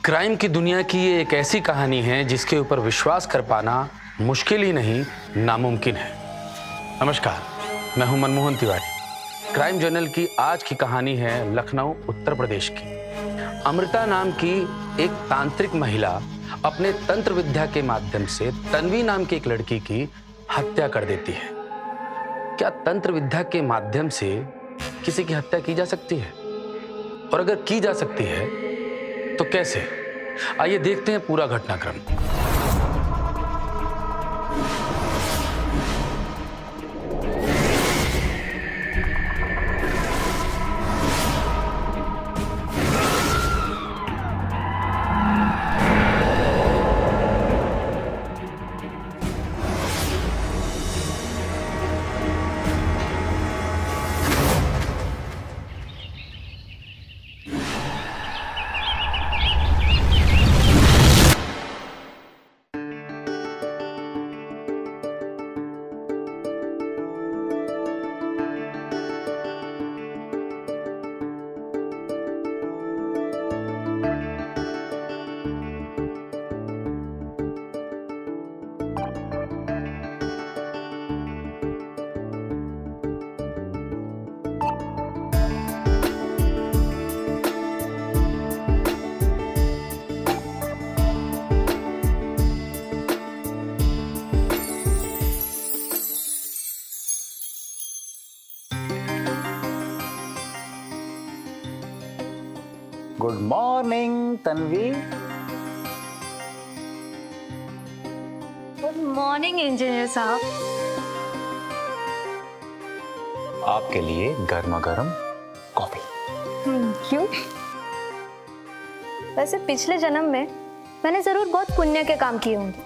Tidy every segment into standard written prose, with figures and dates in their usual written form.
Crime की दुनिया की ये एक ऐसी कहानी है जिसके ऊपर विश्वास कर पाना मुश्किल ही नहीं, नामुमकिन है। नमस्कार, मैं हूं मनमोहन तिवारी। क्राइम जर्नल की आज की कहानी है लखनऊ उत्तर प्रदेश की। अमृता नाम की एक तांत्रिक महिला अपने तंत्र विद्या के माध्यम से तन्वी नाम की एक लड़की की हत्या कर देती है। क्या तंत्र विद्या के माध्यम से किसी की हत्या की जा सकती है? और अगर की जा सकती है तो कैसे? आइए देखते हैं पूरा घटनाक्रम। Good morning Tanvi. Good morning engineer साहब। आपके लिए गर्मा गर्म कॉफी। क्यों? वैसे पिछले जन्म में मैंने जरूर बहुत पुण्य के काम किए होंगे,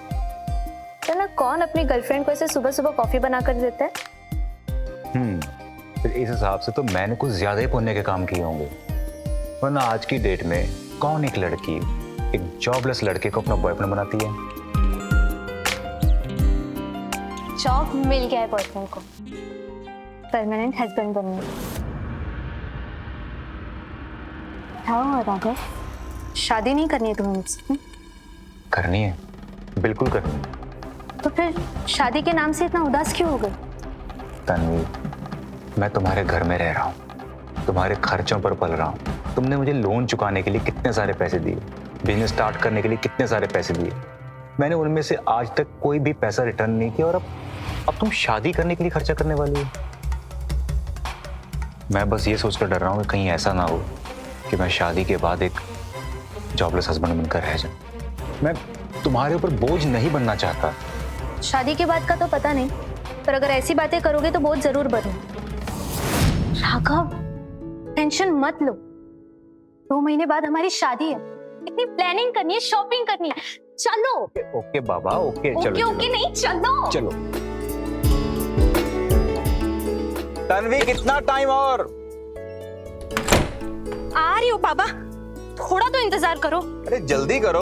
वरना कौन अपनी गर्लफ्रेंड को ऐसे सुबह सुबह कॉफी बना कर देता है? फिर इस हिसाब से तो मैंने कुछ ज्यादा ही पुण्य के काम किए होंगे, वरना आज की डेट में कौन एक लड़की एक जॉबलेस लड़के को अपना बॉयफ्रेंड बनाती है? जॉब मिल गया है बॉयफ्रेंड को, परमानेंट हस्बैंड बनने। हाँ राघव, शादी नहीं करनी है तुम्हें मुझसे? करनी है, बिल्कुल करनी है। तो फिर शादी के नाम से इतना उदास क्यों हो गए? तन्वी, मैं तुम्हारे घर में रह रहा हूँ, तुम्हारे खर्चों पर पल रहा हूँ। तुमने मुझे लोन चुकाने के लिए कितने सारे पैसे दिए, बिजनेस स्टार्ट करने के लिए कितने सारे पैसे दिए, मैंने उनमें से आज तक कोई भी पैसा रिटर्न नहीं किया, और अब तुम शादी करने के लिए खर्चा करने वाली हो। मैं बस ये सोचकर डर रहा हूँ कि कहीं ऐसा ना हो कि मैं शादी के बाद एक जॉबलेस हस्बैंड बनकर रह जाऊं। मैं तुम्हारे ऊपर बोझ नहीं बनना चाहता। शादी के बाद का तो पता नहीं, पर अगर ऐसी बातें करोगे तो बोझ जरूर बनो। राघव, टेंशन मत लो, 2 महीने बाद हमारी शादी है, इतनी प्लानिंग करनी है, शॉपिंग करनी है। चलो। ओके बाबा, ओके चलो। ओके ओके नहीं, चलो चलो। तन्वी, कितना टाइम और? आ रही हो बाबा, थोड़ा तो इंतजार करो। अरे जल्दी करो।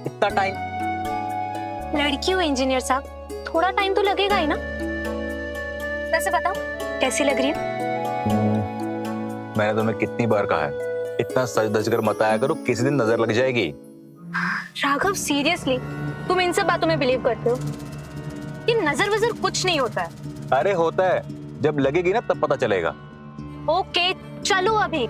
इतना टाइम? लड़की हो इंजीनियर साहब, थोड़ा टाइम तो लगेगा ही ना। वैसे बताओ कैसी लग रही है? मैंने तुम्हें कितनी बार कहा है, इतना सच धज कर मत आया करो, किसी दिन नजर लग जाएगी। राघव सीरियसली तुम इन सब बातों में बिलीव करते हो? ये नजर वजर कुछ नहीं होता है। अरे होता है, जब लगेगी ना तब पता चलेगा। ओके चलो अभी।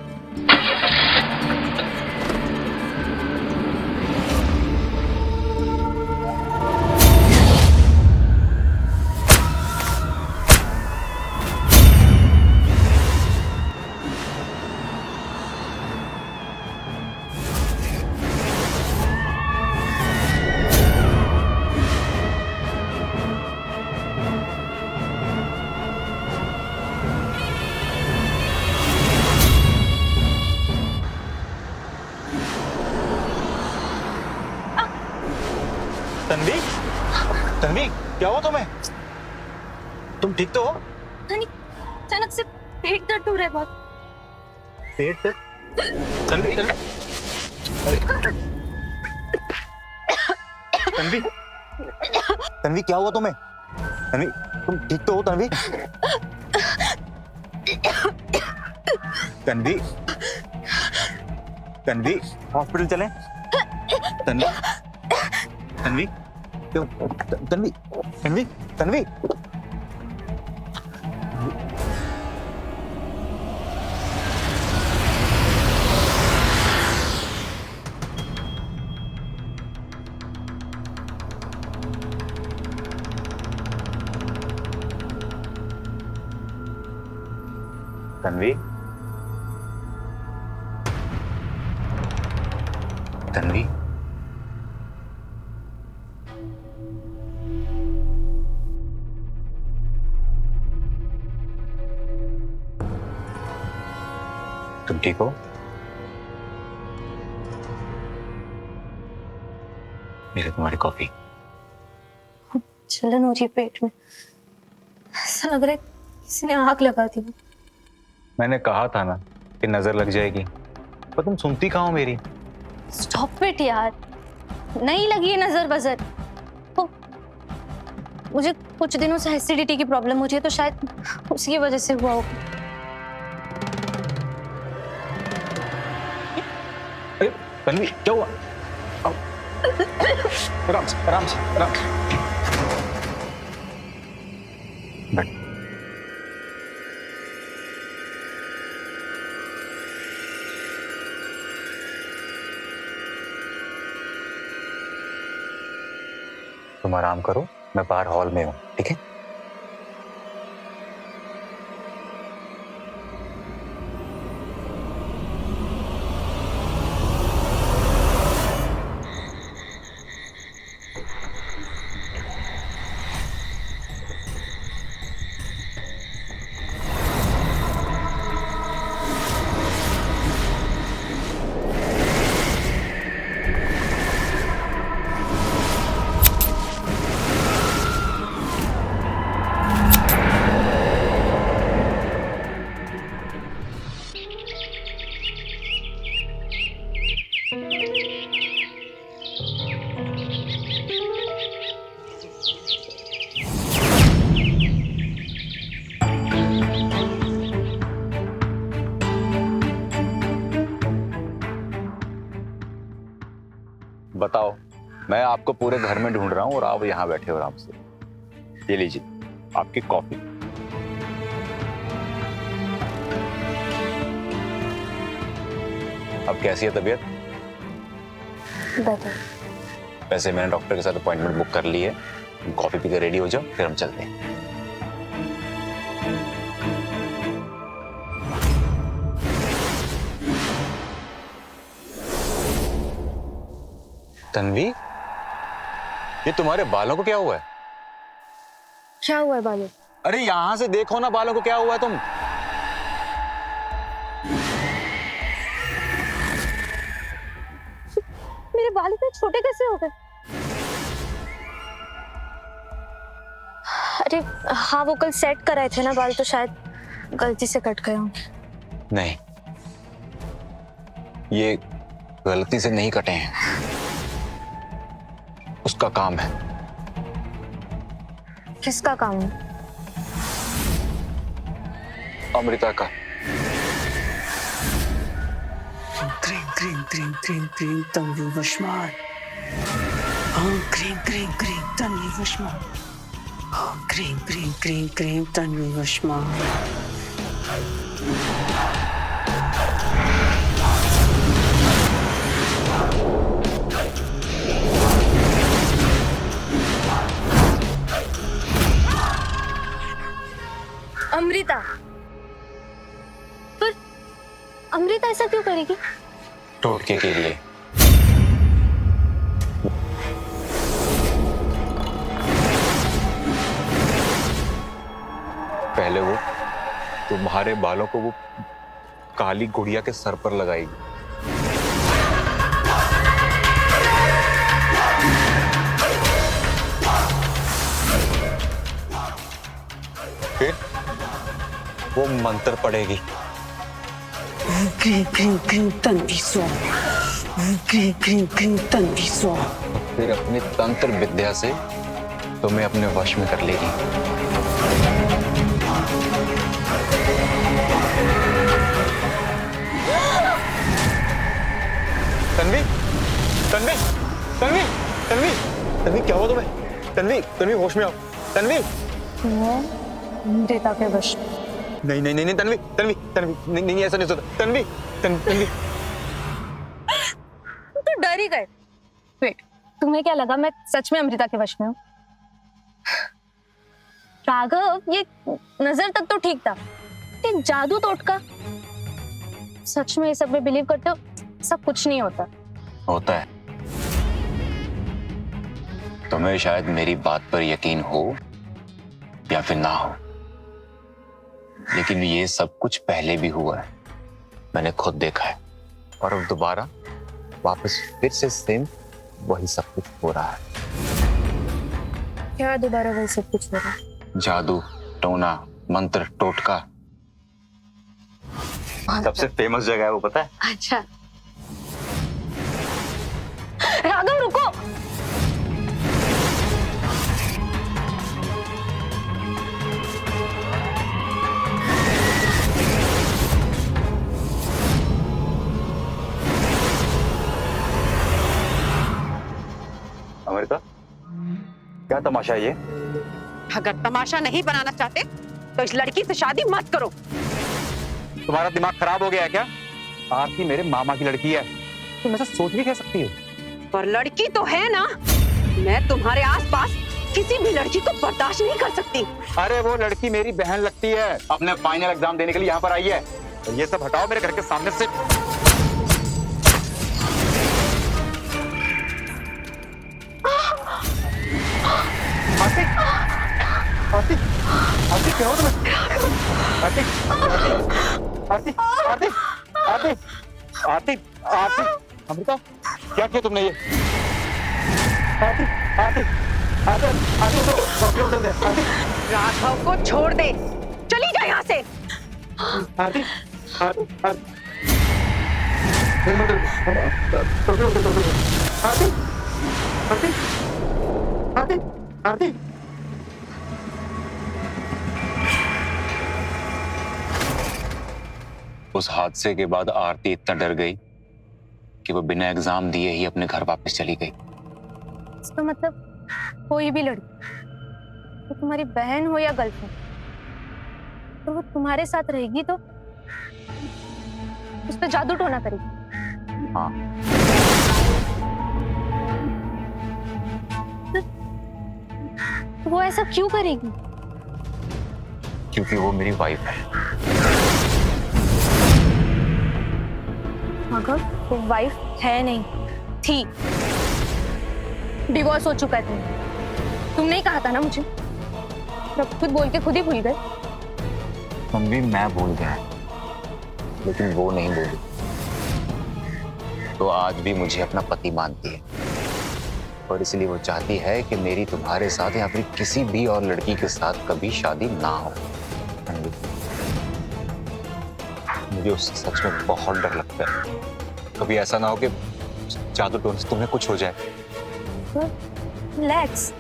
तन्वी, तन्वी क्या हुआ तुम्हें? तुम ठीक तो हो? अचानक से पेट दर्द हो रहा है बहुत। पेट दर्द? तन्वी, तन्वी, तन्वी क्या हुआ तुम्हें? तन्वी तुम ठीक तो हो तन्वी? तन्वी, तन्वी हॉस्पिटल चलें? तन्वी, तन्वी, तन्वी, तन्वी, तन्वी। तन्वी, तन्वी, तुम ठीक हो? मेरे तुम्हारी कॉफी। जलन हो रही है पेट में, ऐसा लग रहा है किसी ने आग लगा दी। मैंने कहा था ना कि नजर लग जाएगी, पर तुम सुनती कहाँ हो मेरी? स्टॉप इट यार, नहीं लगी है नजर बजर। ओ, मुझे कुछ दिनों से एसिडिटी की प्रॉब्लम हो रही है, तो शायद उसकी वजह से हुआ होगा। अरे तन्वी क्या हुआ? आओ। आराम से, आराम से, आराम से। बैठ। तुम आराम करो, मैं बाहर हॉल में हूँ, ठीक है? बताओ, मैं आपको पूरे घर में ढूंढ रहा हूँ और आप यहाँ बैठे हो आराम से। ये लीजिए आपकी कॉफी। अब कैसी है तबीयत? बेटर। वैसे मैंने डॉक्टर के साथ अपॉइंटमेंट बुक कर ली है, तुम कॉफी पीकर रेडी हो जाओ, फिर हम चलते हैं। तन्वी, ये तुम्हारे बालों को क्या हुआ है? क्या हुआ है बालों? अरे यहां से देखो ना, बालों को क्या हुआ है तुम? मेरे बाल इतने छोटे कैसे हो गए? अरे हाँ, वो कल सेट कराए थे ना बाल, तो शायद गलती से कट गए होंगे। नहीं, ये गलती से नहीं कटे हैं, उसका काम है। किसका काम है? अमृता का। क्रीम क्रीम क्रीम क्रीम क्रीम तन्वी वशमान। हाँ क्रीम क्रीम क्रीम तन्वी वशमान। हाँ क्रीम क्रीम क्रीम क्रीम तन्वी वशमान। अमृता, पर अमृता ऐसा क्यों करेगी? टोटके के लिए। पहले वो तुम्हारे बालों को वो काली गुड़िया के सर पर लगाएगी, फिर वो मंत्र पढ़ेगी। क्रीम क्रीम क्रीम तन्वी स्वाहा। क्रीम क्रीम क्रीम तन्वी स्वाहा। फिर अपनी तंत्र विद्या से तुम्हें अपने वश में कर लेगी। तन्वी, तन्वी, तन्वी, तन्वी, तन्वी, क्या हुआ तुम्हें? तन्वी, तन्वी, होश में आओ। तन्वी, अमृता के वश में। नहीं नहीं नहीं, तन्वी, तन्वी, तन्वी, नहीं नहीं, ऐसा नहीं होता। तन्वी, तन्वी। तो डर ही गए। वेट, तुम्हें क्या लगा मैं सच में अमृता के वश में हूँ? राघव, ये नजर तक तो ठीक था, ये जादू टोटका, सच में ये सब में बिलीव करते हो? सब कुछ नहीं होता। होता है। तुम्हें शायद मेरी बात पर यकीन हो या फिर ना हो, लेकिन ये सब कुछ पहले भी हुआ है, मैंने खुद देखा है। और अब दोबारा वापस फिर से सेम वही सब कुछ हो रहा है। क्या दोबारा वही सब कुछ हो रहा है? जादू, टोना, मंत्र, टोटका, सबसे फेमस जगह है वो, पता है? अच्छा, राघव रुको। अमृता, क्या तमाशा है ये? अगर तमाशा नहीं बनाना चाहते तो इस लड़की से शादी मत करो। तुम्हारा दिमाग खराब हो गया है क्या? आरती मेरे मामा की लड़की है, तुम ऐसा सोच भी कह सकती हो? पर लड़की तो है ना, मैं तुम्हारे आसपास किसी भी लड़की को बर्दाश्त नहीं कर सकती। अरे वो लड़की मेरी बहन लगती है, अपने फाइनल एग्जाम देने के लिए यहाँ पर आई है। तो ये सब हटाओ मेरे घर के सामने से। आरती, आरती, आरती, क्या हो तुम्हें? आरती, आरती, आरती, आरती, आरती, आरती, अमृता, क्या किया तुमने ये? आरती, आरती, आरती, आरती, उधर दे, आरती, राघव को छोड़ दे, चली जा यहाँ से। आरती, आरती, आरती, आरती, आरती, आरती। उस हादसे के बाद आरती इतना डर गई कि वो बिना एग्जाम दिए ही अपने घर वापस चली गई। इसका मतलब कोई भी लड़की, तो तुम्हारी बहन हो या गर्लफ्रेंड, तो वो तुम्हारे साथ रहेगी तो उस पर जादू टोना करेगी। हाँ, तो वो ऐसा क्यों करेगी? क्योंकि वो मेरी वाइफ है। मगर वो वाइफ है नहीं, थी। डिवोर्स हो चुका है तुमने ही कहा था ना मुझे। अब खुद बोल के खुद ही भूल गए। मम्मी, मैं भूल गया, लेकिन वो नहीं भूली। तो आज भी मुझे अपना पति मानती है। और इसलिए वो चाहती है कि मेरी तुम्हारे साथ या फिर किसी भी और लड़की के साथ कभी शादी ना हो। मुझे उससे सच में बहुत डर लगता है। कभी ऐसा ना हो कि जादू टोने से तुम्हें कुछ हो जाए। रिलैक्स,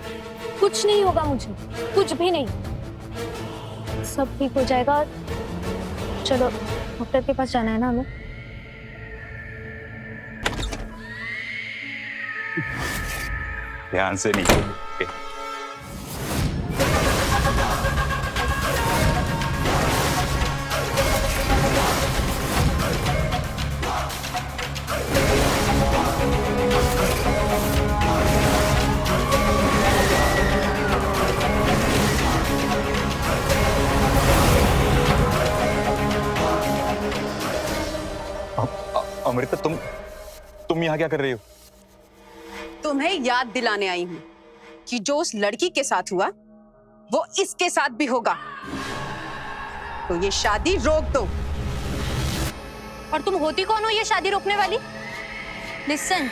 कुछ नहीं होगा मुझे, कुछ भी नहीं, सब ठीक हो जाएगा। चलो डॉक्टर के पास जाना है ना हमें। ध्यान से नहीं। अमृता, तुम यहाँ क्या कर रही हो? तुम्हें याद दिलाने आई हूँ कि जो उस लड़की के साथ हुआ वो इसके साथ भी होगा, तो ये शादी रोक दो। और तुम होती कौन हो ये शादी रोकने वाली? लिसन,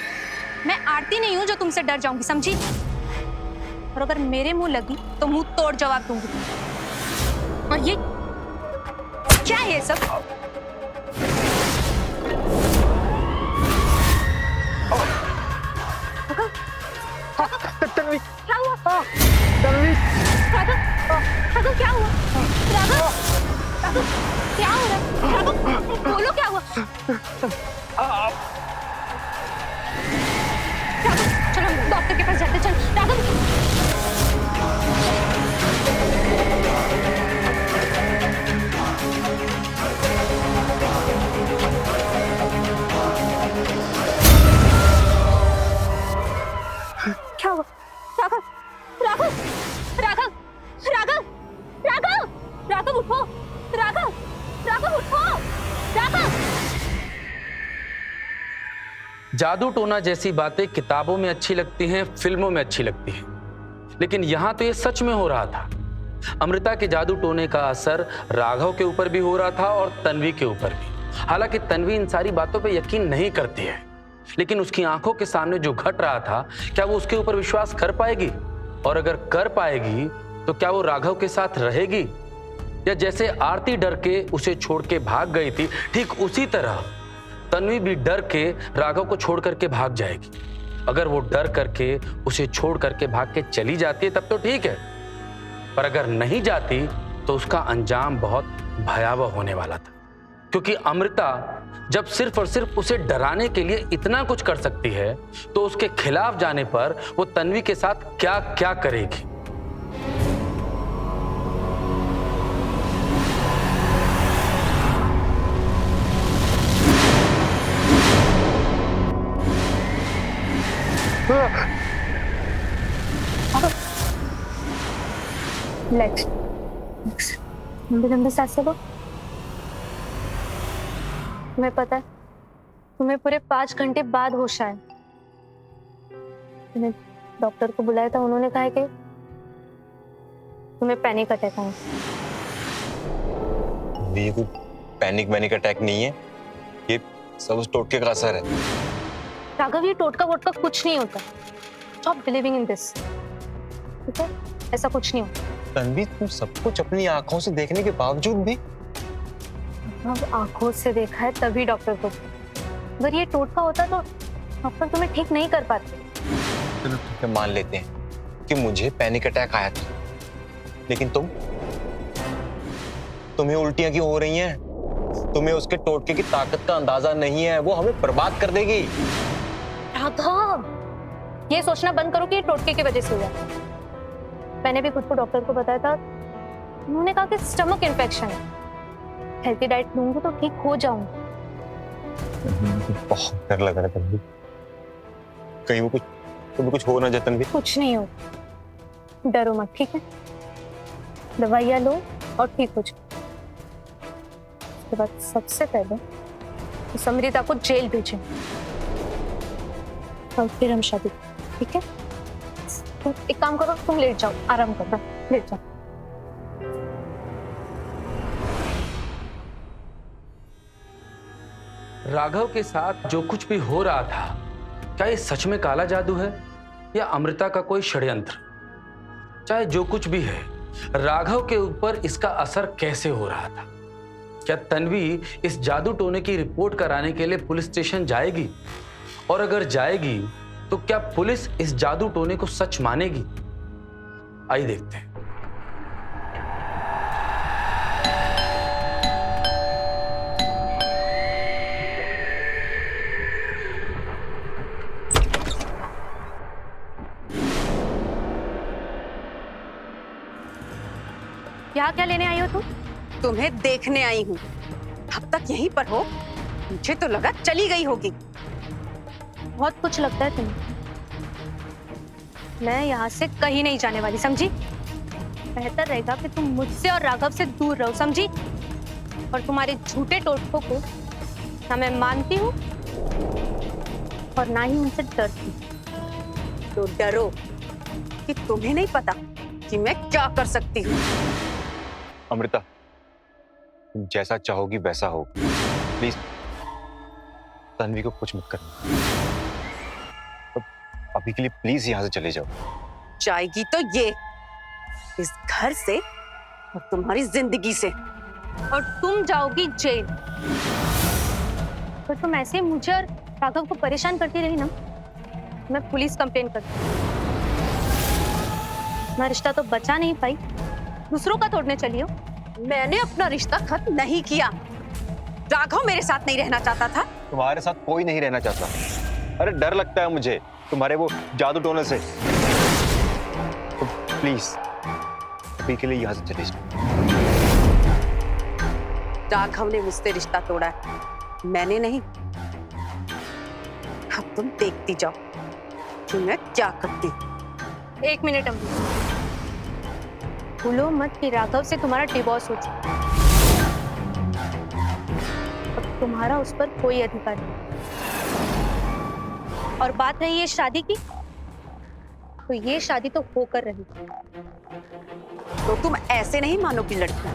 मैं आरती नहीं हूं जो तुमसे डर जाऊंगी, समझी? और अगर मेरे मुंह लगी तो मुंह तोड़ जवाब दूंगी। और ये क्या है ये सब? तन्वी, क्या हुआ? तन्वी, राघव क्या हुआ? राघव क्या हो रहा है? राघव बोलो क्या हुआ? राघव चलो हम डॉक्टर के पास जाते, चल राघव। क्या हुआ? राघव राघव राघव राघव राघव राघव उठो, राघव राघव उठो, राघव। जादू टोना जैसी बातें किताबों में अच्छी लगती हैं, फिल्मों में अच्छी लगती हैं, लेकिन यहां तो ये सच में हो रहा था। अमृता के जादू टोने का असर राघव के ऊपर भी हो रहा था और तन्वी के ऊपर भी। हालांकि तन्वी इन सारी बातों पे यकीन नहीं करती है, लेकिन उसकी आंखों के सामने जो घट रहा था, क्या वो उसके ऊपर विश्वास कर पाएगी? और अगर कर पाएगी तो क्या वो राघव के साथ रहेगी? या जैसे आरती डर के उसे छोड़ के भाग गई थी, ठीक उसी तरह तन्वी भी डर के राघव को छोड़ करके भाग जाएगी। अगर वो डर करके उसे छोड़ करके भाग के चली जाती है तब तो ठीक है, पर अगर नहीं जाती तो उसका अंजाम बहुत भयावह होने वाला था। क्योंकि अमृता जब सिर्फ और सिर्फ उसे डराने के लिए इतना कुछ कर सकती है, तो उसके खिलाफ जाने पर वो तन्वी के साथ क्या क्या करेगी। लेट्स लंबे लंबे सांसें लो। तुम्हें पता है, तुम्हें पूरे 5 घंटे बाद होश आया। मैंने डॉक्टर को बुलाया था, उन्होंने कहा कि तुम्हें पैनिक अटैक आया। ये कोई पैनिक अटैक नहीं है, ये सब उस टोटके का असर है। राघव, ये टोटका वोटका कुछ नहीं होता। स्टॉप बिलीविंग इन दिस, ठीक है? ऐसा कुछ नहीं होता। तन्वी, तुम सब कुछ अपनी आंखों से देखने के बावजूद भी। अब आंखों से देखा है तभी डॉक्टर को। अगर ये टोटका होता तो डॉक्टर तुम्हें ठीक नहीं कर पाते। चलो ठीक है, मान लेते हैं कि मुझे पैनिक अटैक आया था, लेकिन तुम्हें उल्टियां क्यों हो रही हैं? तुम्हें उसके टोटके की ताकत का अंदाजा नहीं है, वो हमें बर्बाद कर देगी। राघव, ये सोचना बंद करो कि ये टोटके की वजह से हुआ। मैंने भी खुद को डॉक्टर को बताया था, उन्होंने कहा कि स्टमक इन्फेक्शन है, हेल्थी डाइट लूंगी तो ठीक हो जाऊंगी। बहुत डर लग रहा है तन्वी, कहीं वो तुम्हें कुछ हो ना जाए। तन्वी, कुछ नहीं हो, डरो मत, ठीक है? दवाइयाँ लो और ठीक हो जाओ। उसके बाद सबसे पहले उस अमृता को जेल भेजें और फिर हम शादी, ठीक है? तो एक काम करो, तुम लेट जाओ, आराम करो, लेट जाओ। राघव के साथ जो कुछ भी हो रहा था, क्या ये सच में काला जादू है या अमृता का कोई षड्यंत्र। चाहे जो कुछ भी है, राघव के ऊपर इसका असर कैसे हो रहा था? क्या तन्वी इस जादू टोने की रिपोर्ट कराने के लिए पुलिस स्टेशन जाएगी? और अगर जाएगी तो क्या पुलिस इस जादू टोने को सच मानेगी? आइए देखते हैं। यहाँ क्या लेने आई हो तुम? तुम्हें देखने आई हूँ। अब तक यहीं पर हो? मुझे तो लगा चली गई होगी। बहुत कुछ लगता है तुम्हें। मैं यहाँ से कहीं नहीं जाने वाली, समझी? बेहतर रहेगा कि तुम मुझसे और राघव से दूर रहो, समझी? और तुम्हारे झूठे टोटकों को ना मैं मानती हूँ और ना ही उनसे डरती हूँ। तो डरो कि तुम्हें नहीं पता कि मैं क्या कर सकती हूँ। अमृता, तुम जैसा चाहोगी वैसा हो। प्लीज तन्वी को कुछ मत करना। अभी के लिए प्लीज यहाँ से चले जाओ। जाएगी तो ये, इस घर से और तुम्हारी जिंदगी से। और तुम जाओगी जेल। तो तुम ऐसे मुझे और राघव को परेशान करती रही ना, मैं पुलिस कंप्लेन करती हूँ। मैं रिश्ता तो बचा नहीं पाई, दूसरों का तोड़ने चली हो। मैंने अपना रिश्ता खत्म नहीं किया। राघव मेरे साथ नहीं रहना चाहता था। तुम्हारे साथ कोई नहीं रहना चाहता। अरे डर लगता है मुझे तुम्हारे वो जादू टोने से। तो प्लीज अभी के लिए यहाँ से चले जाओ। राघव ने मुझसे रिश्ता तोड़ा है, मैंने नहीं। अब तुम देखती जाओ कि मैं क्या करती हूँ। एक मिनट अमृता, भूलो मत कि राघव से तुम्हारा डिवोर्स हो चुका है। अब तुम्हारा उस पर कोई अधिकार नहीं। और बात रही है शादी की, तो ये शादी तो होकर रही। तो तुम ऐसे नहीं मानोगी लड़की।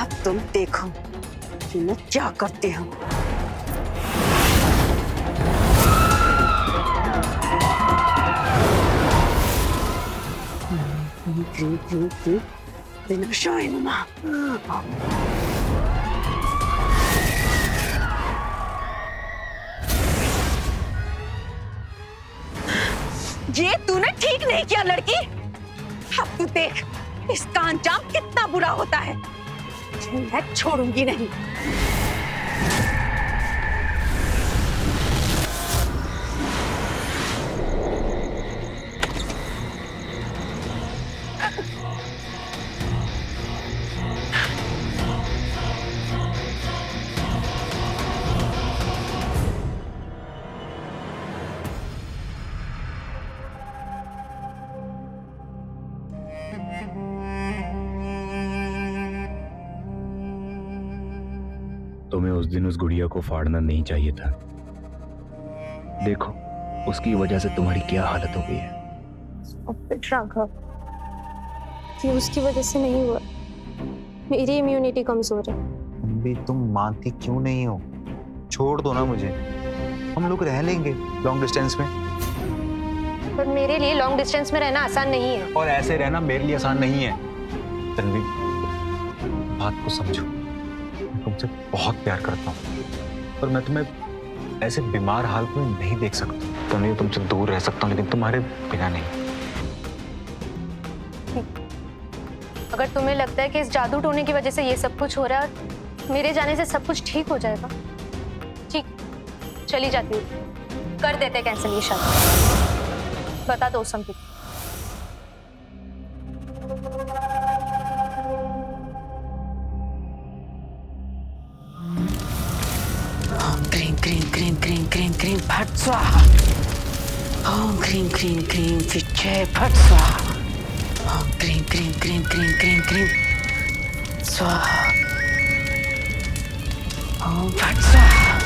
अब तुम देखो कि मैं क्या करती हूँ। विनाशाय नमः। ये तूने ठीक नहीं किया लड़की। अब तू देख इसका अंजाम कितना बुरा होता है। मैं छोड़ूंगी नहीं। तुम्हें उस दिन उस गुड़िया को फाड़ना नहीं चाहिए था। देखो उसकी वजह से तुम्हारी क्या हालत हो गई है। राघव, ये उसकी वजह से नहीं हुआ, मेरी इम्यूनिटी कमजोर है। भी तुम मानती क्यों नहीं हो? छोड़ दो ना मुझे, हम लोग रह लेंगे लॉन्ग डिस्टेंस में। पर मेरे लिए लॉन्ग डिस्टेंस में रहना आसान नहीं है। और ऐसे रहना मेरे लिए आसान नहीं है। तन्वी, बात को समझो, मैं तुमसे बहुत प्यार करता हूँ और मैं तुम्हें ऐसे बीमार हालत में नहीं देख सकता। तन्वी, तुमसे दूर रह सकता हूँ लेकिन तुम्हारे बिना नहीं। अगर तुम्हें लगता है कि इस जादू टोने की वजह से ये सब कुछ हो रहा है और मेरे जाने से सब कुछ ठीक हो जाएगा, ठीक, चली जाती हूँ। कर देते कैंसिल ये शादी। बता दो संपित। क्रीम क्रीम क्रीम क्रीम क्रीम क्रीम फट स्वाहा। ओम क्रीम क्रीम क्रीम विजय फट स्वाहा। ओम क्रीम क्रीम क्रीम क्रीम क्रीम क्रीम स्वाहा। ओम फट स्वाहा।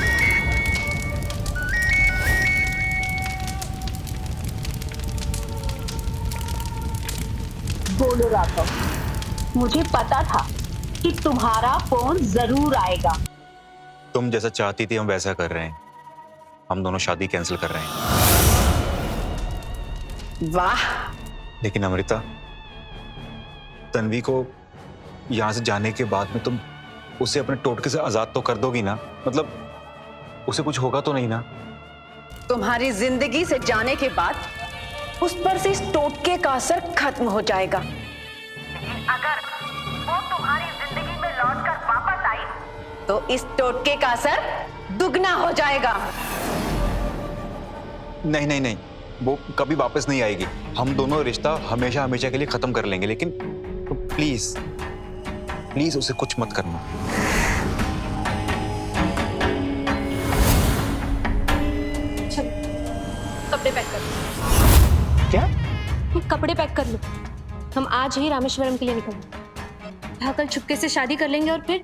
बोलो राघव, मुझे पता था कि तुम्हारा फोन जरूर आएगा। तुम जैसा चाहती थी हम वैसा कर रहे हैं। हम दोनों शादी कैंसिल कर रहे हैं। वाह, लेकिन अमृता, तन्वी को यहाँ से जाने के बाद में तुम उसे अपने टोटके से आजाद तो कर दोगी ना? मतलब उसे कुछ होगा तो नहीं ना? तुम्हारी जिंदगी से जाने के बाद उस पर से इस टोटके का असर खत्म हो जाएगा। अगर वो तुम्हारी जिंदगी में लौटकर वापस आई तो इस टोटके का असर दुगना हो जाएगा। नहीं नहीं नहीं, वो कभी वापस नहीं आएगी। हम दोनों रिश्ता हमेशा हमेशा के लिए खत्म कर लेंगे, लेकिन तो प्लीज प्लीज उसे कुछ मत करना। कपड़े पैक कर लो। क्या? कपड़े पैक कर लो, हम आज ही रामेश्वरम के लिए निकलेंगे। यहाँ कल छुपके से शादी कर लेंगे और फिर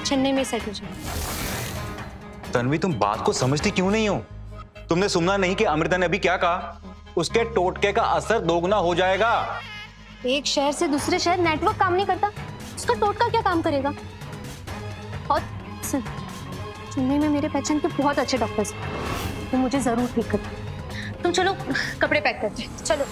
चेन्नई में सेट हो जाएंगे। तन्वी, तुम बात को समझती क्यों नहीं हो? तुमने सुना नहीं कि अमृता ने अभी क्या कहा? उसके टोटके का असर दोगुना हो जाएगा। एक शहर से दूसरे शहर नेटवर्क काम नहीं करता, उसका टोटका क्या काम करेगा? और सुन, चेन्नई में मेरे पहचान के बहुत अच्छे डॉक्टर्स हैं, तो मुझे जरूर ठीक कर। तुम चलो कपड़े पैक करते हैं, चलो।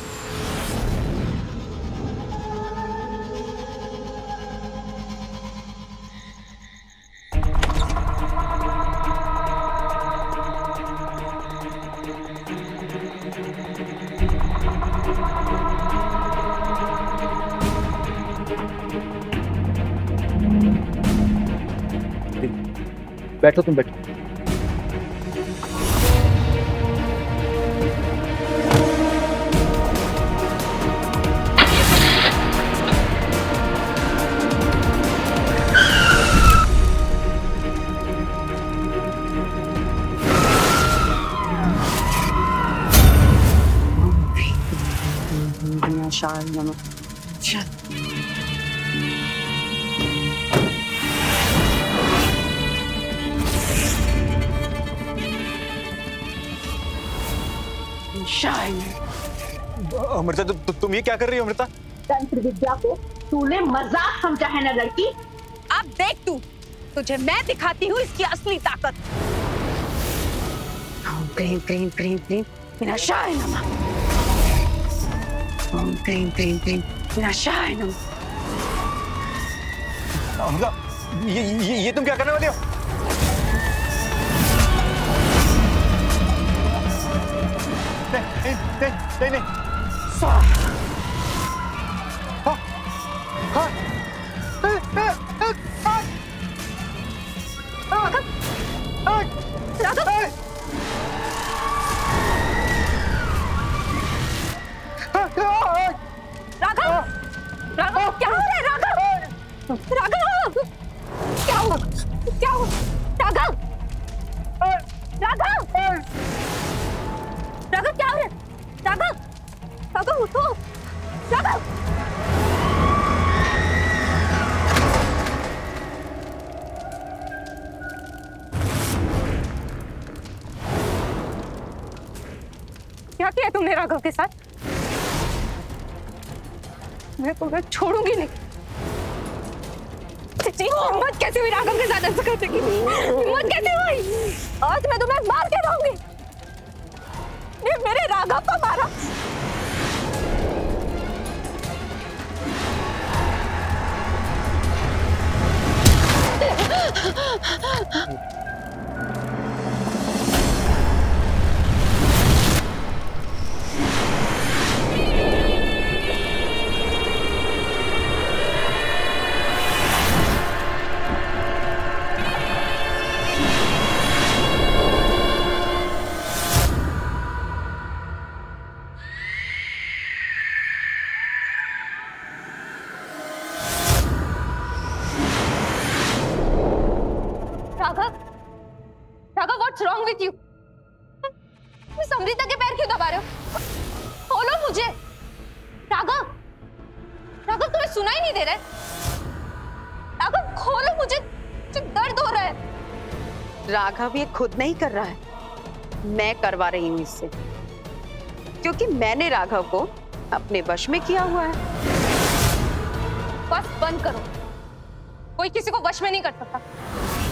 बैठो, तुम बैठो। अमृता, तुम ये क्या कर रही हो अमृता? तंत्र विद्या को तूने मजाक समझा है ना लड़की? अब देख तू, तुझे मैं दिखाती हूँ इसकी असली ताकत। ओम क्रीम क्रीम क्रीम क्रीम विनाशाय नमः। ओम क्रीम क्रीम क्रीम विनाशाय नमः। अमृता, ये तुम क्या करने वाली हो? नहीं नहीं नहीं नहीं। राघव, क्या हो रहा है राघव? राघव, क्या हुआ? क्या हुआ? राघव, राघव, राघव, क्या हो रहा है? राघव, राघव उठो, राघव। क्या किया तुमने राघव के साथ? मैं तुम्हें छोड़ूंगी नहीं। हिम्मत कैसे हुई राघव के साथ ऐसा करने की? हिम्मत कैसे हुई? आज मैं तुम्हें मार के रहूंगी। ये मेरे राघव को मारा। Raghav, what's wrong with you? Miss Amrita के पैर क्यों दबा रहे हो? खोलो मुझे। राघव, राघव तुम्हें सुनाई नहीं दे रहा है? राघव खोलो मुझे, मुझे दर्द हो रहा है। राघव ये खुद नहीं कर रहा है, मैं करवा रही हूँ इससे, क्योंकि मैंने राघव को अपने वश में किया हुआ है। बस बंद करो, कोई किसी को वश में नहीं कर सकता।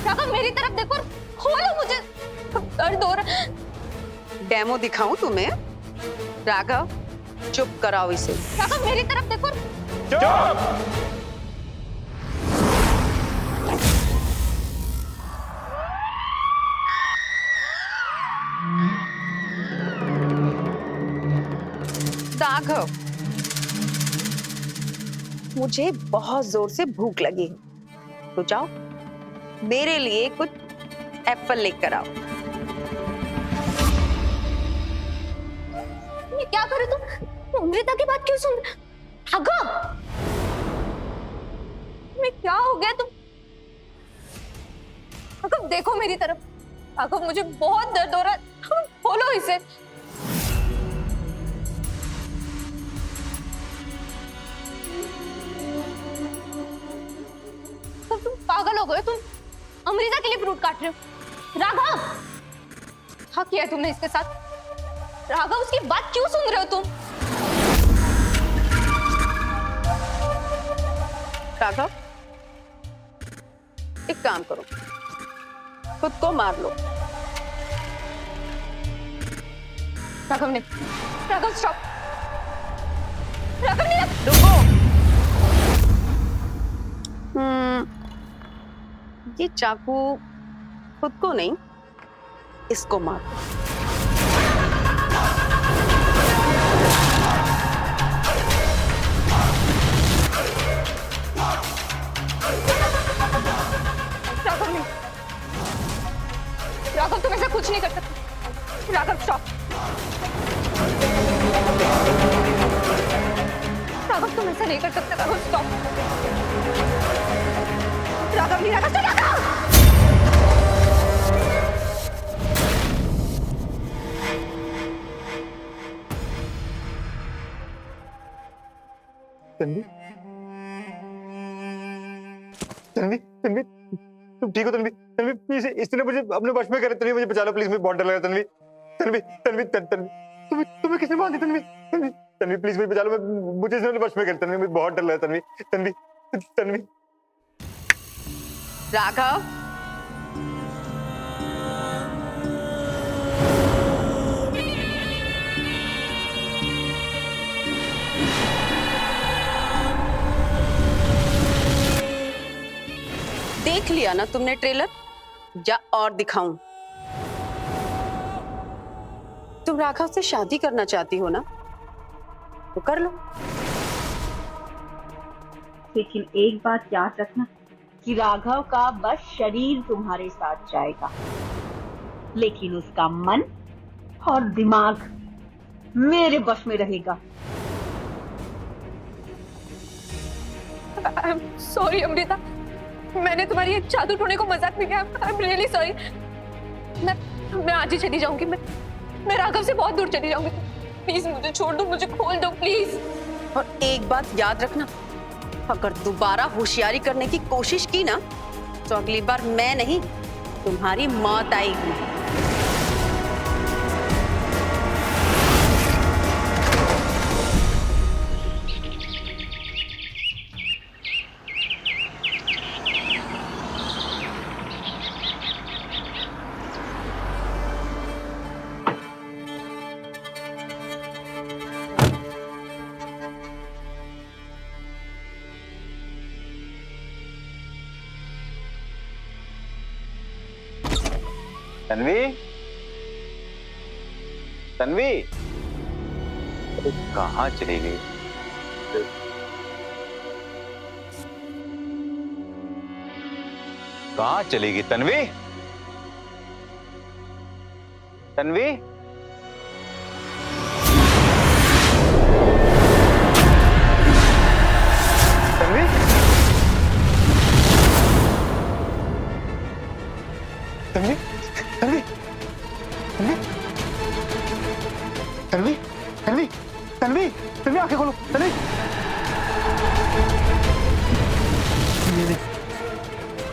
राघव मेरी तरफ देखो, खोलो मुझे, दर्द हो रहा है। डेमो दिखाऊं तुम्हें? राघव, चुप कराओ इसे। राघव मेरी तरफ देखो। राघव, मुझे बहुत जोर से भूख लगी है, तो जाओ मेरे लिए कुछ एप्पल लेकर आओ। ये क्या करे तुम? अमृता की बात क्यों सुन? राघव, मैं क्या हो गया तुम? राघव देखो मेरी तरफ। राघव मुझे बहुत दर्द हो रहा है, खोलो इसे। तुम पागल हो गए? तुम अमृता के लिए फ्रूट काट रहे हो? राघव, क्या किया तुमने इसके साथ? राघव उसकी बात क्यों सुन रहे हो तुम? राघव, एक काम करो, खुद को मार लो। राघव ने, राघव स्टॉप। राघव ने, रुको। ये चाकू खुद को नहीं, इसको मार। राघव नहीं, राघव तुम ऐसा कुछ नहीं कर सकते। राघव स्टॉप। राघव तुम ऐसा नहीं कर सकते। राघव स्टॉप। राघव नहीं, राघव स्टॉप। राघव तन्वी, तन्वी, तन्वी, तुम ठीक हो तन्वी? तन्वी प्लीज, इसने मुझे अपने वश में करे। तन्वी मुझे बचा लो प्लीज, मुझे बहुत डर लग रहा है। तन्वी, तन्वी, तन्वी, तन्वी, तुम्हें तुम्हें किसने बांधी? तन्वी, तन्वी, तन्वी प्लीज मुझे बचा लो। मुझे इसने अपने वश में करे। तन्वी मुझे बहुत डर लग रहा है। तन्वी, तन्वी, तन्वी। राघव, देख लिया ना तुमने ट्रेलर? या और दिखाऊं? तुम राघव से शादी करना चाहती हो ना, तो कर लो। लेकिन एक बात याद रखना कि राघव का बस शरीर तुम्हारे साथ जाएगा, लेकिन उसका मन और दिमाग मेरे बस में रहेगा। आई एम सॉरी अमृता, मैंने तुम्हारी ये जादू टोने को मजाक में किया। I am really sorry. मैं आज ही चली जाऊंगी। मैं राघव से बहुत दूर चली जाऊंगी। प्लीज मुझे छोड़ दो, मुझे खोल दो प्लीज। और एक बात याद रखना, अगर दोबारा होशियारी करने की कोशिश की ना, तो अगली बार मैं नहीं, तुम्हारी मौत आएगी। तन्वी, तन्वी, अरे कहाँ चली गई? कहाँ चली गई तन्वी? तन्वी, तन्वी, तन्वी, तन्वी, तन्वी, तन्वी, तन्वी, तन्वी, तन्वी, आंखें खोलो तन्वी। तन्वी,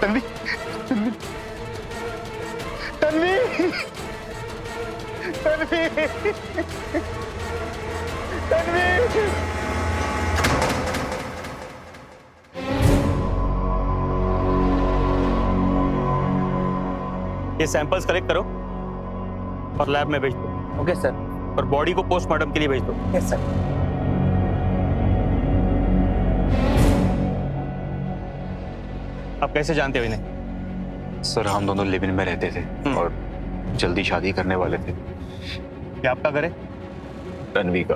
तन्वी, तन्वी, तन्वी, तन्वी। ये सैंपल्स कलेक्ट करो और लैब में भेज दो। Okay sir. और बॉडी को पोस्टमार्टम के लिए भेज दो। Yes sir. आप कैसे जानते हो इन्हें? सर हम दोनों लिव इन में रहते थे और जल्दी शादी करने वाले थे। क्या आपका घर है? तन्वी का।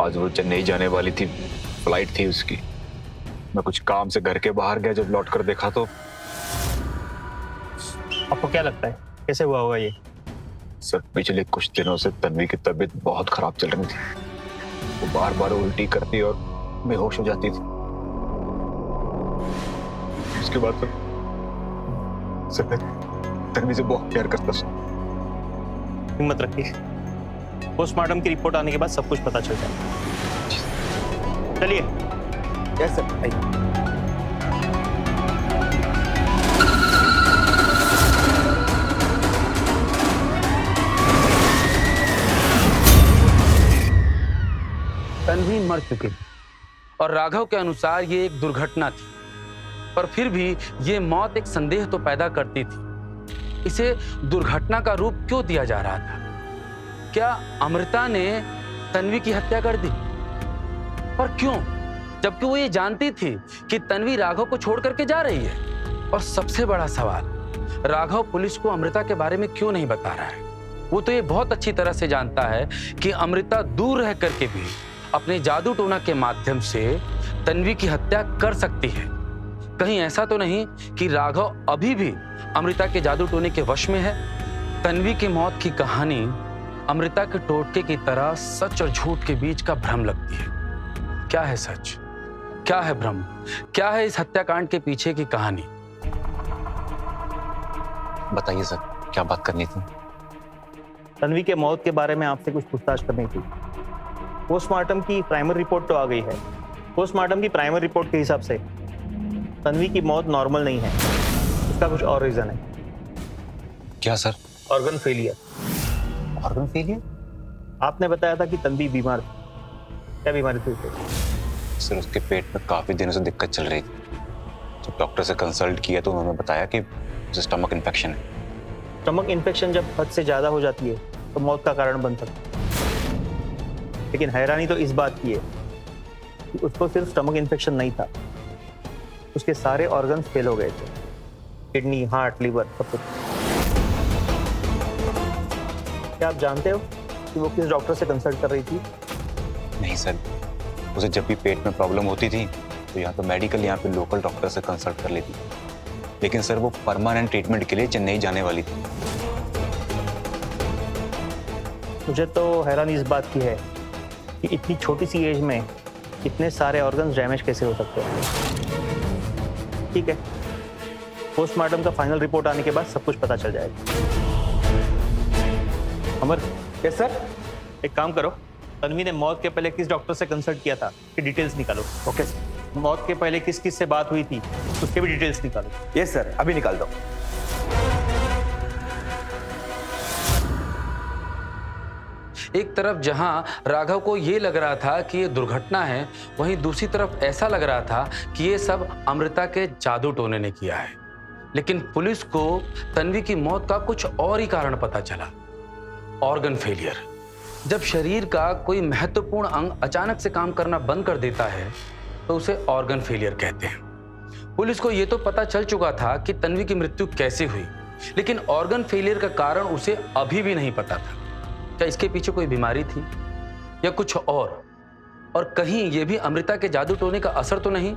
आज वो चेन्नई जाने वाली थी, फ्लाइट थी उसकी। मैं कुछ काम से घर के बाहर गया, जब लौट कर देखा तो आपको क्या लगता है कैसे हुआ होगा ये? सर पिछले कुछ दिनों से तन्वी की तबीयत बहुत खराब चल रही थी। वो बार बार उल्टी करती और बेहोश हो जाती थी। उसके बाद तो सर मैं तन्वी से बहुत प्यार करता था। हिम्मत रखिए, पोस्टमार्टम की रिपोर्ट आने के बाद सब कुछ पता चल जाएगा। चलिए। Yes sir. आइए। तन्वी मर चुकी थी और राघव के अनुसार ये एक दुर्घटना थी, पर फिर भी ये मौत एक संदेह तो पैदा करती थी। इसे दुर्घटना का रूप क्यों दिया जा रहा था? क्या अमृता ने तन्वी की हत्या कर दी? पर क्यों, जबकि वो ये जानती थी कि तन्वी राघव को छोड़ करके जा रही है? और सबसे बड़ा सवाल, राघव पुलिस को अमृता के बारे में क्यों नहीं बता रहा है? वो तो ये बहुत अच्छी तरह से जानता है कि अमृता दूर रह करके भी अपने जादू टोना के माध्यम से तन्वी की हत्या कर सकती है। कहीं ऐसा तो नहीं कि राघव अभी भी अमृता के जादू टोने के वश में है? तन्वी की मौत की कहानी अमृता के टोटके की तरह सच और झूठ के बीच का भ्रम लगती है। क्या है सच, क्या है भ्रम, क्या है इस हत्याकांड के पीछे की कहानी? बताइए सर, क्या बात करनी थी? तन्वी के मौत के बारे में आपसे कुछ पूछताछ करनी थी। पोस्टमार्टम की प्राइमरी रिपोर्ट तो आ गई है। पोस्टमार्टम की प्राइमरी रिपोर्ट के हिसाब से तन्वी की मौत नॉर्मल नहीं है, इसका कुछ और रीजन है। क्या sir? Organ failure. Organ failure? आपने बताया था कि तन्वी बीमार थी। क्या बीमारी थी उसे? सर उसके पेट में काफी दिनों से दिक्कत चल रही थी। जब डॉक्टर से कंसल्ट किया तो उन्होंने बताया कि उसे स्टमक इन्फेक्शन है। स्टमक इन्फेक्शन जब हद से ज्यादा हो जाती है तो मौत का कारण बन सकता है। लेकिन हैरानी तो इस बात की है कि उसको सिर्फ स्टमक इन्फेक्शन नहीं था, उसके सारे ऑर्गन्स फेल हो गए थे। किडनी, हार्ट, लीवर, सब कुछ। क्या आप जानते हो कि वो किस डॉक्टर से कंसल्ट कर रही थी? नहीं सर, उसे जब भी पेट में प्रॉब्लम होती थी तो यहाँ तो मेडिकल, यहाँ पे लोकल डॉक्टर से कंसल्ट कर लेती। लेकिन सर वो परमानेंट ट्रीटमेंट के लिए चेन्नई जाने वाली थी। मुझे तो हैरानी इस बात की है कि इतनी छोटी सी एज में इतने सारे ऑर्गन्स डैमेज कैसे हो सकते हैं। ठीक है, पोस्टमार्टम का फाइनल रिपोर्ट आने के बाद सब कुछ पता चल जाएगा। अमर। Yes sir. एक काम करो, तन्वी ने मौत के पहले किस डॉक्टर से कंसल्ट किया था कि डिटेल्स निकालो। ओके। मौत के पहले किस किस से बात हुई थी उसके भी डिटेल्स निकालो। यस सर, अभी निकाल दो। एक तरफ जहां राघव को ये लग रहा था कि ये दुर्घटना है, वहीं दूसरी तरफ ऐसा लग रहा था कि ये सब अमृता के जादू टोने ने किया है। लेकिन पुलिस को तन्वी की मौत का कुछ और ही कारण पता चला, ऑर्गन फेलियर। जब शरीर का कोई महत्वपूर्ण अंग अचानक से काम करना बंद कर देता है तो उसे ऑर्गन फेलियर कहते हैं। पुलिस को यह तो पता चल चुका था कि तन्वी की मृत्यु कैसे हुई, लेकिन ऑर्गन फेलियर का कारण उसे अभी भी नहीं पता था। क्या इसके पीछे कोई बीमारी थी या कुछ और कहीं यह भी अमृता के जादू टोने का असर तो नहीं?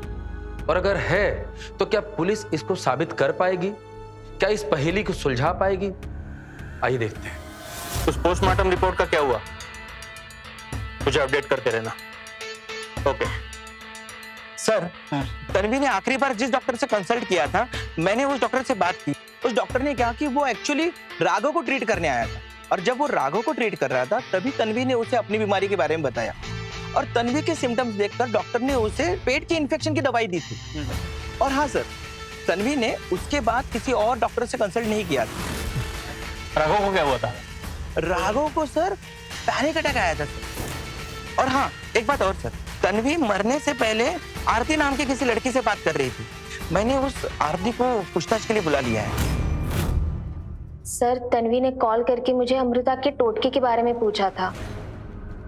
और अगर है तो क्या पुलिस इसको साबित कर पाएगी? क्या इस पहेली को सुलझा पाएगी? आइए देखते हैं। उस पोस्टमार्टम रिपोर्ट का क्या हुआ? मुझे अपडेट करते रहना। ओके। सर, तन्वी ने आखिरी बार जिस डॉक्टर से कंसल्ट किया था, मैंने उस डॉक्टर से बात की। उस डॉक्टर ने कहा कि वो एक्चुअली राघव को ट्रीट करने आया था, और जब वो राघव को ट्रीट कर रहा था तभी तन्वी ने उसे अपनी बीमारी के बारे में बताया। और तन्वी के सिम्टम्स देखकर डॉक्टर ने उसे पेट के इन्फेक्शन की दवाई दी थी। और हाँ सर, तन्वी ने उसके बाद किसी और डॉक्टर से कंसल्ट नहीं किया था। राघव को क्या हुआ था? राघव को सर पैनिक अटैक आया था सर। और हाँ, एक बात और सर, तन्वी मरने से पहले आरती नाम की किसी लड़की से बात कर रही थी। मैंने उस आरती को पूछताछ के लिए बुला लिया है। सर, तन्वी ने कॉल करके मुझे अमृता के टोटके के बारे में पूछा था,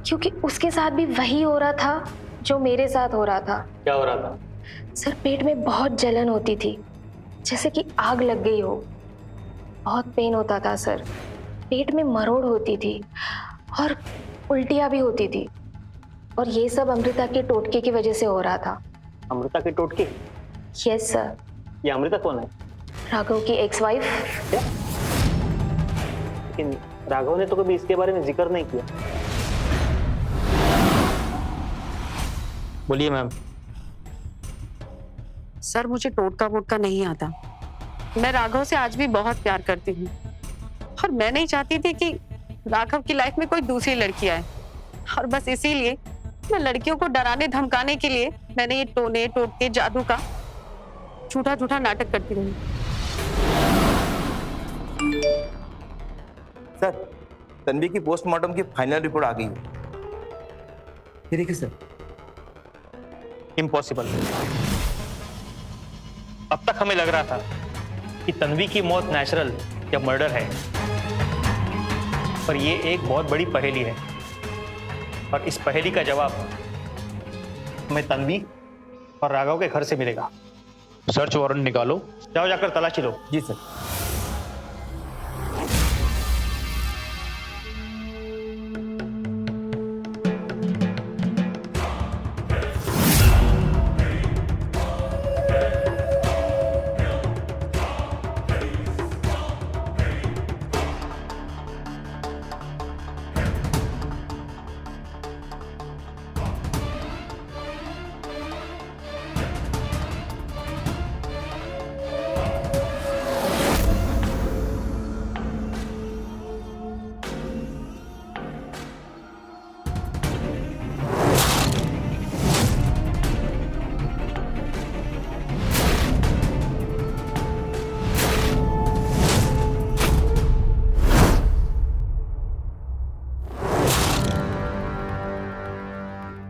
क्योंकि उसके साथ भी वही हो रहा था जो मेरे साथ हो रहा था। क्या हो रहा था? सर पेट में बहुत जलन होती थी, जैसे कि आग लग गई हो। बहुत पेन होता था सर, पेट में मरोड़ होती थी और उल्टियाँ भी होती थी। और ये सब अमृता के टोटके की वजह से हो रहा था। अमृता के टोटके? Yes sir. ये अमृता कौन है? राघव की एक्स वाइफ। क्या? लेकिन राघव ने तो कभी इसके बारे में जिक्र नहीं किया। बोलिए मैम। सर मुझे टोटका वोटका नहीं आता। मैं राघव से आज भी बहुत प्यार करती हूँ और मैं नहीं चाहती थी कि राघव की लाइफ में कोई दूसरी लड़की आए। और बस इसीलिए मैं लड़कियों को डराने धमकाने के लिए मैंने ये टोने टोटके जादू का झूठा झूठा नाटक करती रही। सर, तन्वी की पोस्टमार्टम की फाइनल रिपोर्ट आ गई है। ये देखिए सर। इम्पॉसिबल। अब तक हमें लग रहा था कि तन्वी की मौत नेचुरल या मर्डर है, पर ये एक बहुत बड़ी पहेली है और इस पहेली का जवाब हमें तन्वी और राघव के घर से मिलेगा। सर्च वारंट निकालो। जाओ जाकर तलाशी लो। जी सर।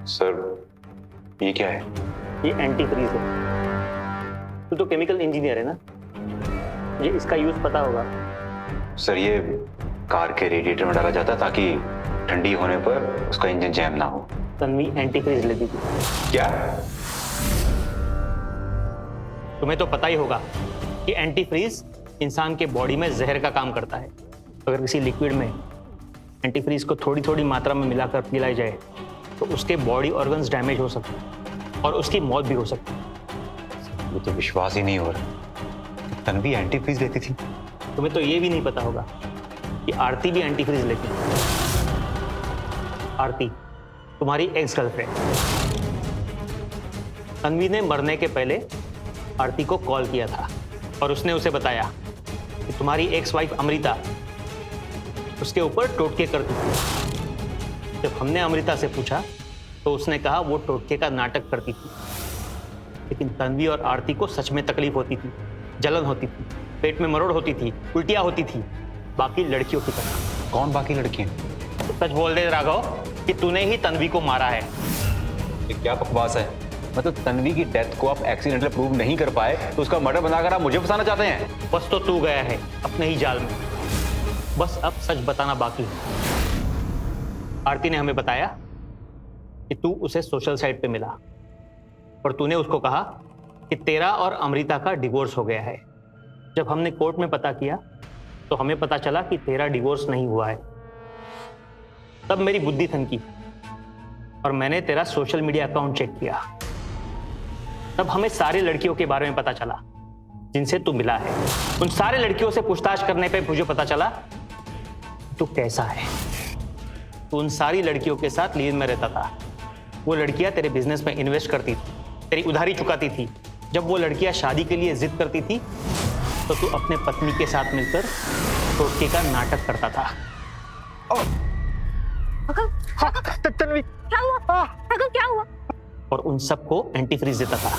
सर ये क्या है? ये एंटी फ्रीज है। तू तो केमिकल इंजीनियर है ना, ये इसका यूज पता होगा। सर ये कार के रेडिएटर में डाला जाता है ताकि ठंडी होने पर उसका इंजन जैम ना हो। तन्वी एंटी फ्रीज लेती थी। क्या? तुम्हें तो पता ही होगा कि एंटी फ्रीज इंसान के बॉडी में जहर का काम करता है। अगर किसी लिक्विड में एंटी फ्रीज को थोड़ी थोड़ी मात्रा में मिलाकर पिलाई जाए तो उसके बॉडी ऑर्गन्स डैमेज हो सकते हैं और उसकी मौत भी हो सकती है। मुझे तो विश्वास ही नहीं हो रहा। तन्वी एंटी फ्रीज लेती थी? तुम्हें तो ये भी नहीं पता होगा कि आरती भी एंटी फ्रीज लेती है। आरती तुम्हारी एक्स गर्लफ्रेंड। तन्वी ने मरने के पहले आरती को कॉल किया था और उसने उसे बताया कि तुम्हारी एक्स वाइफ अमृता उसके ऊपर टोटके करती थी। जब हमने अमृता से पूछा तो उसने कहा वो टोटके का नाटक करती थी, लेकिन तन्वी और आरती को सच में तकलीफ होती थी, जलन होती थी, पेट में मरोड़ होती थी, उल्टियां होती थी, बाकी लड़कियों की तरह। कौन बाकी लड़कियां? सच बोल दे राघव कि तूने ही तन्वी को मारा है। ये क्या बकवास है? मतलब तन्वी की डेथ को आप एक्सीडेंटली प्रूव नहीं कर पाए तो उसका मर्डर बनाकर आप मुझे फंसाना चाहते हैं? बस तो तू गया है अपने ही जाल में। बस अब सच बताना बाकी है। आरती ने हमें बताया कि तू उसे सोशल साइट पे मिला और तूने उसको कहा कि तेरा और अमृता का डिवोर्स हो गया है। जब हमने कोर्ट में पता किया तो हमें पता चला कि तेरा डिवोर्स नहीं हुआ है। तब मेरी बुद्धि थनकी और मैंने तेरा सोशल मीडिया अकाउंट चेक किया। तब हमें सारी लड़कियों के बारे में पता चला जिनसे तू मिला है। उन सारे लड़कियों से पूछताछ करने पे मुझे पता चला तू कैसा है। तू उन सारी लड़कियों के साथ लीन में रहता था। वो लड़कियां तेरे बिजनेस में इन्वेस्ट करती थी, तेरी उधारी चुकाती थी। जब वो लड़कियां शादी के लिए जिद करती थी तो तू अपने पत्नी के साथ मिलकर टोटके का नाटक करता था। तन्वी क्या हुआ? राघव क्या हुआ? और उन सबको एंटी फ्रीज देता था।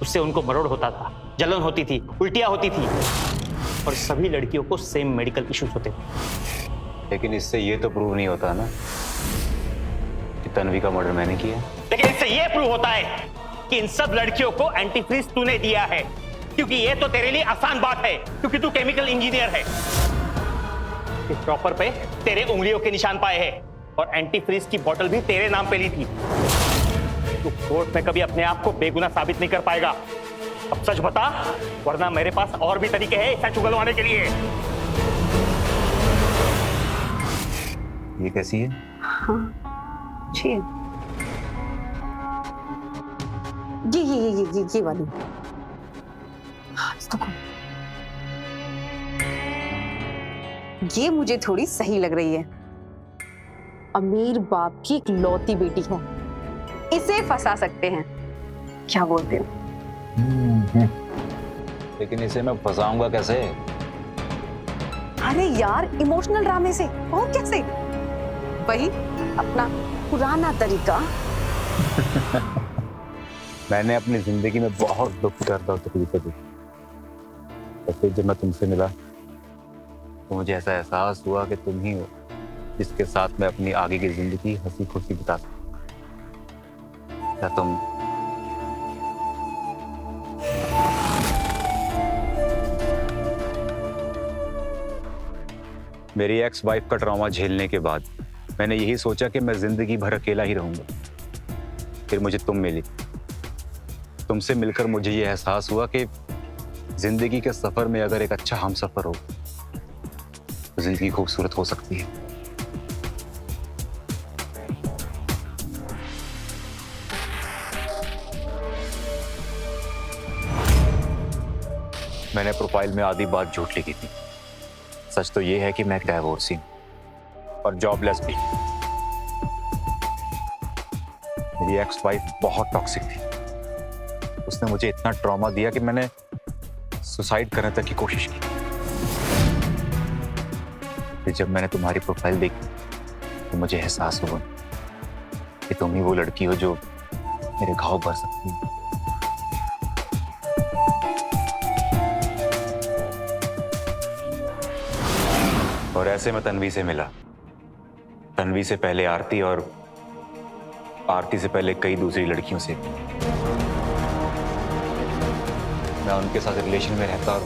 उससे उनको मरोड़ होता था, जलन होती थी, उल्टियां होती थी और सभी लड़कियों को सेम मेडिकल इश्यूज होते थे। लेकिन इससे ये तो प्रूव नहीं होता ना कि तन्वी का मर्डर मैंने किया। लेकिन इससे ये प्रूव होता है कि इन सब लड़कियों को एंटी फ्रीज तूने दिया है, क्योंकि ये तो तेरे लिए आसान बात है, क्योंकि तू केमिकल इंजीनियर है। इस प्रॉपर पे तेरे उंगलियों के निशान पाए हैं और एंटी फ्रीज की बोतल भी तेरे नाम पे ली थी। तू कोर्ट में कभी अपने आप को बेगुनाह साबित नहीं कर पाएगा। अब सच बता, वरना मेरे पास और भी तरीके हैं इसे चुगलवाने के लिए। ये कैसी है? हाँ जी, ये वाली। हाँ, इसको खोल। ये मुझे थोड़ी सही लग रही है। अमीर बाप की इकलौती बेटी है, इसे फंसा सकते हैं। क्या बोलते हो? लेकिन इसे मैं फंसाऊंगा कैसे? अरे यार, इमोशनल ड्रामे से। और कैसे? वही अपना पुराना तरीका। मैंने अपनी जिंदगी में बहुत दुख दर्द और तकलीफें देखी। फिर जब मैं तुमसे मिला तो मुझे ऐसा एहसास हुआ कि तुम ही हो जिसके साथ मैं अपनी आगे की जिंदगी हंसी खुशी बिता सकूं। क्या तुम मेरी एक्स वाइफ का ट्रॉमा झेलने के बाद मैंने यही सोचा कि मैं जिंदगी भर अकेला ही रहूंगा। फिर मुझे तुम मिली। तुमसे मिलकर मुझे यह एहसास हुआ कि जिंदगी के सफर में अगर एक अच्छा हमसफर हो तो जिंदगी खूबसूरत हो सकती है। मैंने प्रोफाइल में आधी बात झूठ लिखी थी। सच तो यह है कि मैं डाइवोर्सी हूं और जॉबलेस भी। मेरी एक्स वाइफ बहुत टॉक्सिक थी। उसने मुझे इतना ट्रॉमा दिया कि मैंने सुसाइड करने तक की कोशिश की। फिर जब मैंने तुम्हारी प्रोफाइल देखी तो मुझे एहसास हुआ कि तुम ही वो लड़की हो जो मेरे घाव भर सकती है। और ऐसे मैं तन्वी से मिला। तन्वी से पहले आरती और आरती से पहले कई दूसरी लड़कियों से। मैं उनके साथ रिलेशन में रहता और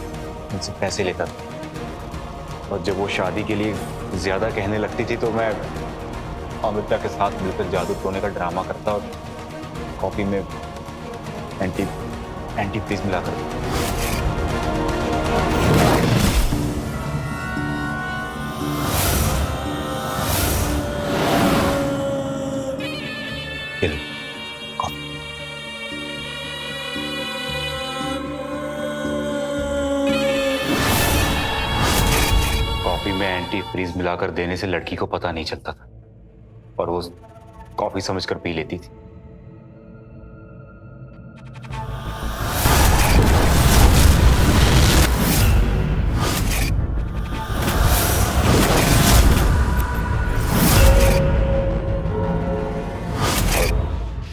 उनसे पैसे लेता था। और जब वो शादी के लिए ज्यादा कहने लगती थी तो मैं अमृता के साथ मिलकर जादू टोने का ड्रामा करता और कॉफी में एंटी फ्रीज मिलाकर देता। कॉफी में एंटी फ्रीज मिलाकर देने से लड़की को पता नहीं चलता था और वो कॉफी समझकर पी लेती थी।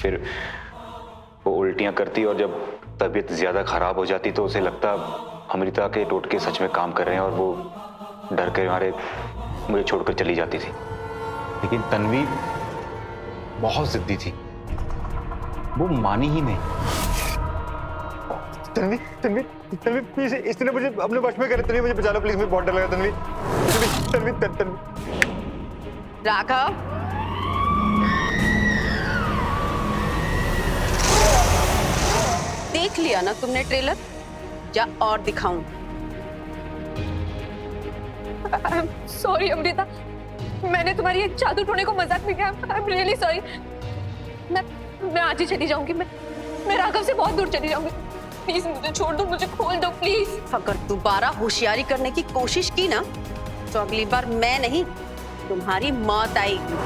फिर वो उल्टियां करती और जब तबीयत ज्यादा खराब हो जाती तो उसे लगता अमृता के टोटके सच में काम कर रहे हैं और वो डर के मारे मुझे छोड़कर चली जाती थी। लेकिन तन्वी बहुत जिद्दी थी, वो मानी ही नहीं। तन्वी तन्वी तन्वी प्लीज, इसने मुझे अपने वश में करे। तन्वी मुझे बचा लो प्लीज, मुझे बहुत डर लगा। तन्वी तन्वी तन्वी तन्वी। राघव, देख लिया ना तुमने ट्रेलर? या और दिखाऊं? सॉरी अमृता, मैंने तुम्हारी एक जादू टोने को मजाक में किया। I am really sorry. मैं आज ही चली जाऊंगी। मैं राघव से बहुत दूर चली जाऊंगी। प्लीज मुझे छोड़ दो, मुझे खोल दो प्लीज। अगर दोबारा होशियारी करने की कोशिश की ना तो अगली बार मैं नहीं, तुम्हारी मौत आएगी।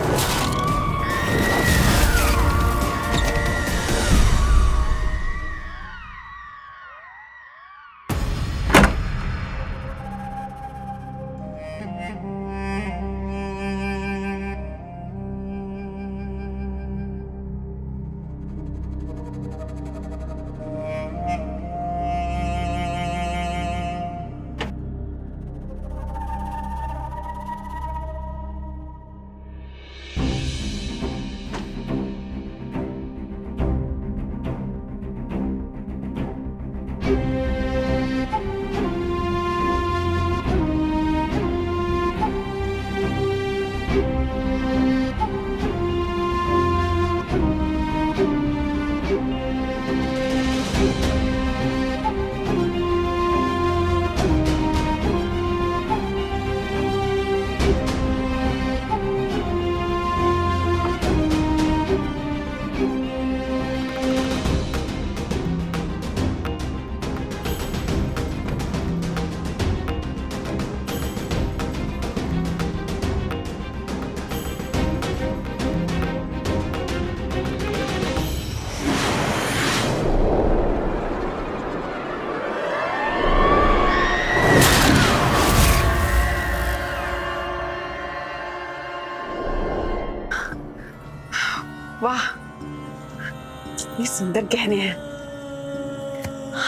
सुंदर गहने हैं।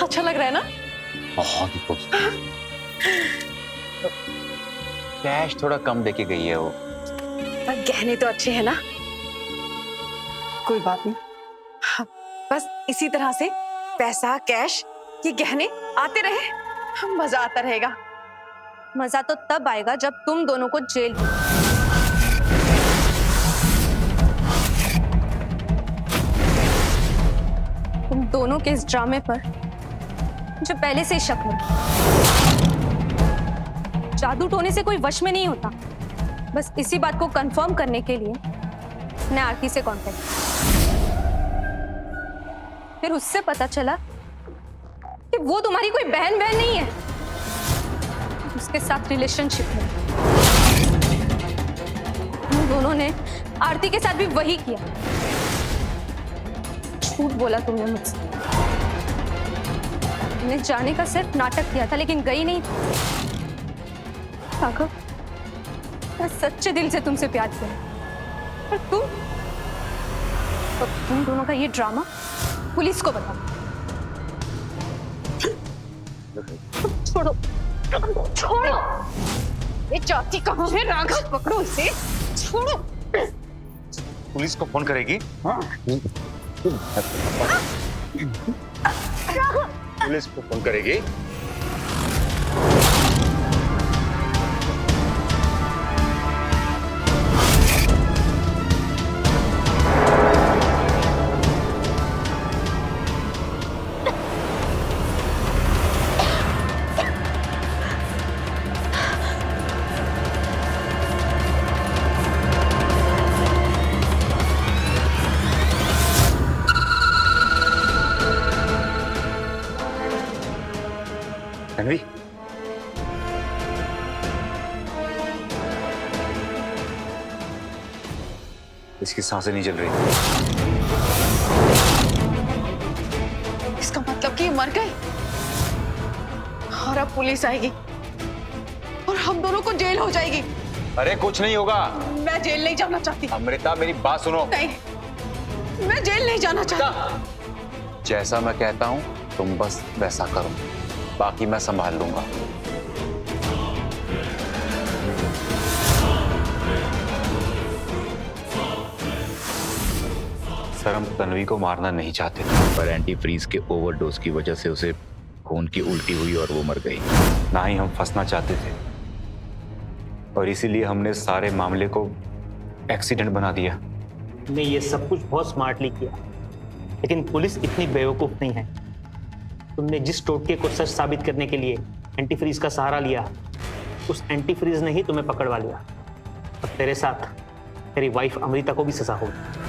अच्छा लग रहा है ना? बहुत ही खूबसूरत। कैश थोड़ा कम देके गई है वो। पर गहने तो अच्छे हैं ना? कोई बात नहीं, हाँ, बस इसी तरह से पैसा, कैश, ये गहने आते रहे, मजा आता रहेगा। मजा तो तब आएगा जब तुम दोनों को जेल हो। तुम दोनों के इस ड्रामे पर मुझे पहले से ही शक है। जादू टोने से कोई वश में नहीं होता। बस इसी बात को कंफर्म करने के लिए मैंने आरती से कांटेक्ट किया। फिर उससे पता चला कि वो तुम्हारी कोई बहन नहीं है, उसके साथ रिलेशनशिप है। तुम दोनों ने आरती के साथ भी वही किया। झूठ बोला तुमने मुझसे। तुमने जाने का सिर्फ नाटक किया था, लेकिन गई नहीं थी। राघव, मैं सच्चे दिल से तुमसे प्यार किया, पर तुम दोनों का ये ड्रामा पुलिस को बता। छोड़ो, छोड़ो। ये चाची कहाँ है? राघव, पकड़ो इसे, छोड़ो। पुलिस को फोन करेगी? हाँ। पुलिस को फोन करेगी? तन्वी, इसकी सांसें नहीं चल रही। इसका मतलब कि ये मर गए और अब पुलिस आएगी और हम दोनों को जेल हो जाएगी। अरे कुछ नहीं होगा। मैं जेल नहीं जाना चाहती। अमृता, मेरी बात सुनो। नहीं, मैं जेल नहीं जाना चाहती। जैसा मैं कहता हूँ तुम बस वैसा करो, बाकी मैं संभाल लूंगा। सर, हम तन्वी को मारना नहीं चाहते थे, पर एंटी फ्रीज के ओवरडोज की वजह से उसे खून की उल्टी हुई और वो मर गई। ना ही हम फंसना चाहते थे, और इसीलिए हमने सारे मामले को एक्सीडेंट बना दिया। तुमने ये सब कुछ बहुत स्मार्टली किया, लेकिन पुलिस इतनी बेवकूफ नहीं है। तुमने जिस टोटके को सच साबित करने के लिए एंटी फ्रीज का सहारा लिया, उस एंटी फ्रीज ने ही तुम्हें पकड़वा लिया। और तेरे साथ तेरी वाइफ अमृता को भी सजा होगी।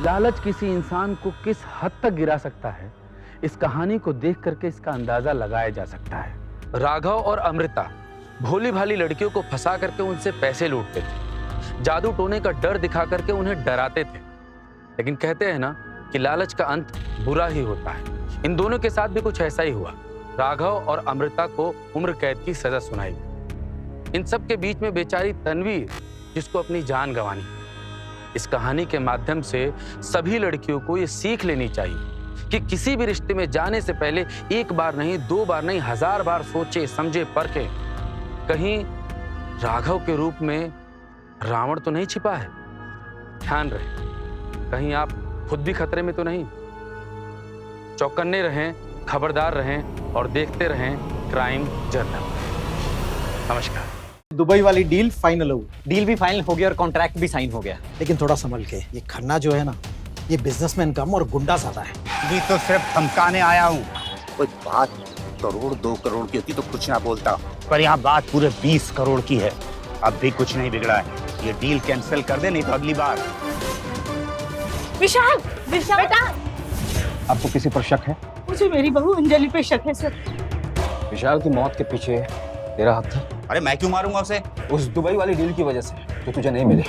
लालच किसी इंसान को किस हद तक गिरा सकता है, इस कहानी को देख करके इसका अंदाजा लगाया जा सकता है। राघव और अमृता भोली भाली लड़कियों को फंसा करके उनसे पैसे लूटते थे, जादू टोने का डर दिखा करके उन्हें डराते थे। लेकिन कहते हैं ना कि लालच का अंत बुरा ही होता है। इन दोनों के साथ भी कुछ ऐसा ही हुआ। राघव और अमृता को उम्र कैद की सजा सुनाई गई। इन सब के बीच में बेचारी तन्वी, जिसको अपनी जान गंवानी। इस कहानी के माध्यम से सभी लड़कियों को ये सीख लेनी चाहिए कि किसी भी रिश्ते में जाने से पहले एक बार नहीं, दो बार नहीं, 1000 बार सोचे समझे परखे। कहीं राघव के रूप में रावण तो नहीं छिपा है। ध्यान रहे, कहीं आप खुद भी खतरे में तो नहीं। चौकन्ने रहें, खबरदार रहें और देखते रहें क्राइम जर्नल। नमस्कार। दुबई वाली डील फाइनल हो, डील भी फाइनल हो गया और कॉन्ट्रैक्ट भी साइन हो गया। लेकिन थोड़ा संभल के। ये खन्ना जो है ना, ये बिजनेसमैन कम और गुंडा ज्यादा है। अभी तो सिर्फ धमकाने आया हूँ। कोई बात करोड़ 2 करोड़ की होती तो कुछ ना बोलता, पर यहाँ बात पूरे 20 करोड़ की है। अब भी कुछ नहीं बिगड़ा है। ये डील कैंसिल कर दे, नहीं तो अगली बार। विशाल, विशाल बेटा, आपको किसी पर शक है? मुझे मेरी बहू अंजलि पे शक है सर। विशाल की मौत के पीछे तेरा हाथ था। अरे मैं क्यों मारूंगा उसे? उस दुबई वाली डील की वजह से जो तुझे नहीं मिले।